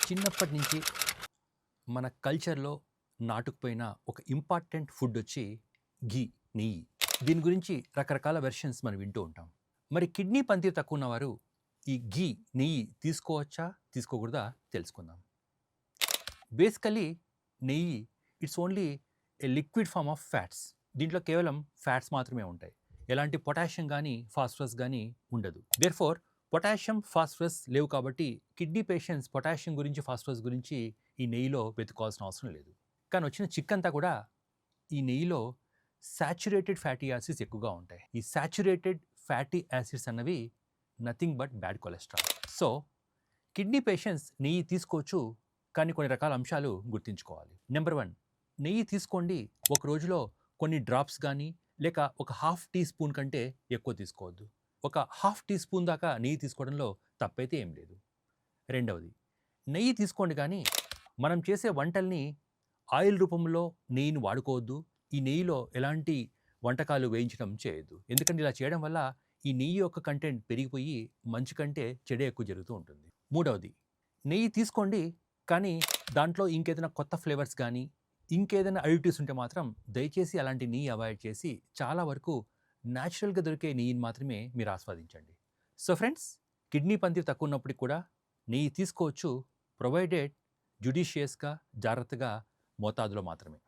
చిన్నప్పటి నుంచి మన కల్చర్‌లో నాటుకుపోయిన ఒక ఇంపార్టెంట్ ఫుడ్ వచ్చి ఘీ, నెయ్యి. దీని గురించి రకరకాల వెర్షన్స్ మనం వింటూ ఉంటాం. మరి కిడ్నీ పనితీరు తక్కువ ఉన్నవారు ఈ ఘీ, నెయ్యి తీసుకోవచ్చా? తీసుకోకూడదా? తెలుసుకుందాం. Basically neyyi it's only a liquid form of fats. దీంట్లో కేవలం ఫ్యాట్స్ మాత్రమే ఉంటాయి. ఎలాంటి పొటాషియం గానీ, ఫాస్ఫరస్ గానీ ఉండదు. దేర్‌ఫోర్ పొటాషియం, ఫాస్ఫరస్ లేవు కాబట్టి కిడ్నీ పేషెంట్స్ పొటాషియం గురించి, ఫాస్ఫరస్ గురించి ఈ నెయ్యిలో వెతుక్కోవాల్సిన అవసరం లేదు. కానీ వచ్చిన చిక్కంతా కూడా ఈ నెయ్యిలో సాచురేటెడ్ ఫ్యాటీ యాసిడ్స్ ఎక్కువగా ఉంటాయి. ఈ సాచురేటెడ్ ఫ్యాటీ యాసిడ్స్ అన్నవి nothing but bad cholesterol. So kidney patients నెయ్యి తీసుకోవచ్చు, కానీ కొన్ని రకాల అంశాలు గుర్తుంచుకోవాలి. నెంబర్ 1, నెయ్యి తీసుకోండి. ఒక రోజులో కొన్ని డ్రాప్స్ కానీ, లేక ఒక హాఫ్ టీ స్పూన్ కంటే ఎక్కువ తీసుకోవద్దు. ఒక హాఫ్ టీ స్పూన్ దాకా నెయ్యి తీసుకోవడంలో తప్పైతే ఏం లేదు. రెండవది, నెయ్యి తీసుకోండి కానీ మనం చేసే వంటల్ని ఆయిల్ రూపంలో నెయ్యిని వాడుకోవద్దు. ఈ నెయ్యిలో ఎలాంటి వంటకాలు వేయించడం చేయొద్దు. ఎందుకంటే ఇలా చేయడం వల్ల ఈ నెయ్యి యొక్క కంటెంట్ పెరిగిపోయి మంచి కంటే చెడే ఎక్కువ జరుగుతూ ఉంటుంది. మూడవది, నెయ్యి తీసుకోండి కానీ దాంట్లో ఇంకేదైనా కొత్త ఫ్లేవర్స్ కానీ, ఇంకేదైనా అడిటివ్స్ ఉంటే మాత్రం దయచేసి అలాంటి నెయ్యి అవాయిడ్ చేసి చాలా వరకు న్యాచురల్‌గా దొరికే నెయ్యిని మాత్రమే మీరు ఆస్వాదించండి. సో ఫ్రెండ్స్, కిడ్నీ పనితీరు తక్కువ ఉన్నప్పటికి కూడా నెయ్యి తీసుకోవచ్చు, ప్రొవైడెడ్ జ్యుడిషియస్‌గా, జాగ్రత్తగా, మోతాదులో మాత్రమే.